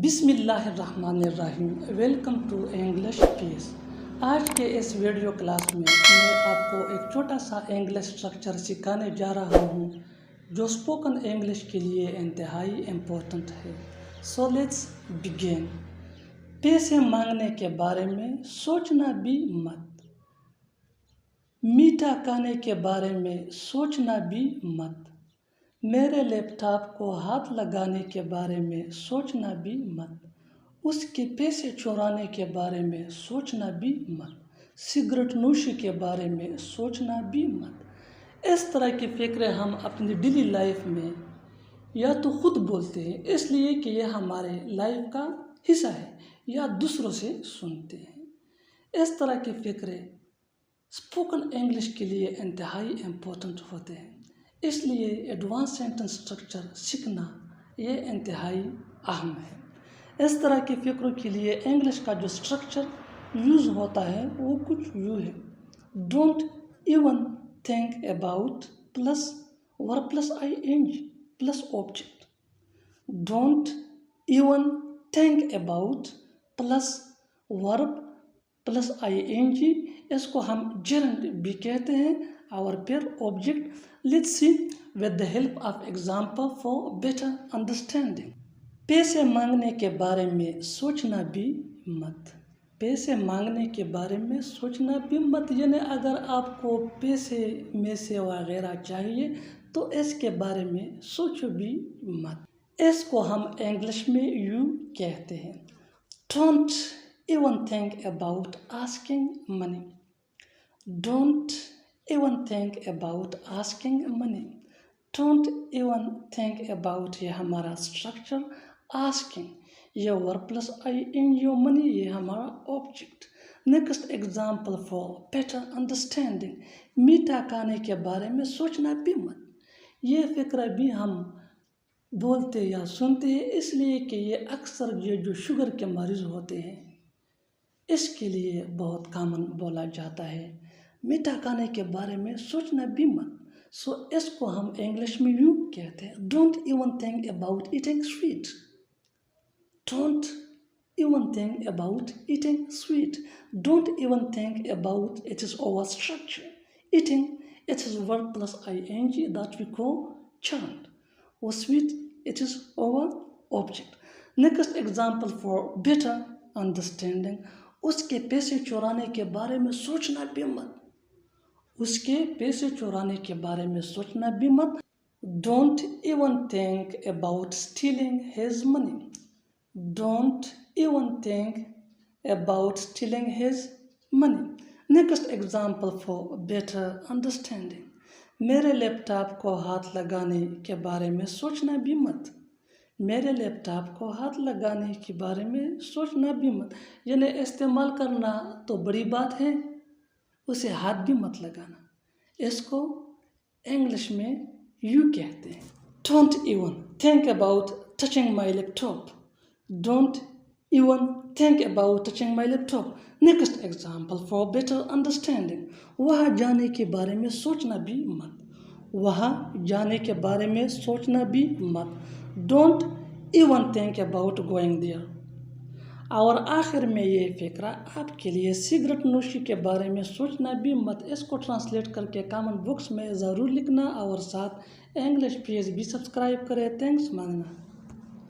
بسم اللہ الرحمن الرحیم، ویلکم ٹو انگلش پیس۔ آج کے اس ویڈیو کلاس میں آپ کو ایک چھوٹا سا انگلش اسٹرکچر سکھانے جا رہا ہوں جو اسپوکن انگلش کے لیے انتہائی امپورٹنٹ ہے۔ So let's begin. پیسے مانگنے کے بارے میں سوچنا بھی مت، میٹھا کھانے کے بارے میں سوچنا بھی مت، میرے لیپ ٹاپ کو ہاتھ لگانے کے بارے میں سوچنا بھی مت، اس کے پیسے چورانے کے بارے میں سوچنا بھی مت، سگریٹ نوشی کے بارے میں سوچنا بھی مت۔ اس طرح کی فکریں ہم اپنی ڈیلی لائف میں یا تو خود بولتے ہیں اس لیے کہ یہ ہمارے لائف کا حصہ ہے، یا دوسروں سے سنتے ہیں۔ اس طرح کی فکریں اسپوکن انگلش کے لیے انتہائی امپورٹنٹ ہوتے ہیں، اس لیے ایڈوانس سینٹنس اسٹرکچر سیکھنا یہ انتہائی اہم ہے۔ اس طرح کی فکروں کے لیے انگلش کا جو اسٹرکچر یوز ہوتا ہے وہ کچھ یوں ہے: don't even think about plus verb plus ING plus object. Don't even think about plus verb plus ING، اس کو ہم جرنڈ بھی کہتے ہیں، اور پھر object. Let's see with the help of example for better understanding۔ پیسے مانگنے کے بارے میں سوچنا بھی مت۔ پیسے مانگنے کے بارے میں سوچنا بھی مت، یعنی اگر آپ کو پیسے میں سے وغیرہ چاہیے تو اس کے بارے میں سوچو بھی مت۔ اس کو ہم انگلش میں یوں کہتے ہیں: don't even think about asking money. Don't even think about asking money. Don't even think about, یہ ہمارا اسٹرکچر، آسکنگ یہ ورب پلس ING، منی یہ ہمارا object. Next example for better understanding, میٹھا کھانے کے بارے میں سوچنا بھی مت۔ یہ فکر بھی ہم بولتے یا سنتے ہیں اس لیے کہ یہ اکثر یہ جو شوگر کے مریض ہوتے ہیں اس کے لیے بہت کامن بولا جاتا ہے، میٹھا کھانے کے بارے میں سوچنا بھی مت۔ سو اس کو ہم انگلش میں یوں کہتے ہیں: don't even think about eating sweet. Don't even think about eating sweet. Don't even think about, it is our structure. Eating, it is verb plus ING that we call chant. Or sweet, it is our object. Next example for better understanding، اس کے پیسے چورانے کے بارے میں سوچنا بھی مت۔ اس کے پیسے چورانے کے بارے میں سوچنا بھی مت۔ Don't even think about stealing his money. Don't even think about stealing his money. Next example for better understanding, میرے لیپ ٹاپ کو ہاتھ لگانے کے بارے میں سوچنا بھی مت۔ میرے لیپ ٹاپ کو ہاتھ لگانے کے بارے میں سوچنا بھی مت، یعنی استعمال کرنا تو بڑی بات ہے، اسے ہاتھ بھی مت لگانا۔ اس کو انگلش میں یوں کہتے ہیں: don't even think about touching my laptop. Don't even think about touching my laptop. Next example for better understanding, وہاں جانے کے بارے میں سوچنا بھی مت۔ وہاں جانے کے بارے میں سوچنا بھی مت۔ Don't even think about going there. اور آخر میں یہ فکرہ آپ کے لیے سگریٹ نوشی کے بارے میں سوچنا بھی مت۔ اس کو ٹرانسلیٹ کر کے کامنٹ باکس میں ضرور لکھنا، اور ساتھ انگلش پیج بھی سبسکرائب کریں۔ تھینکس مانگنا۔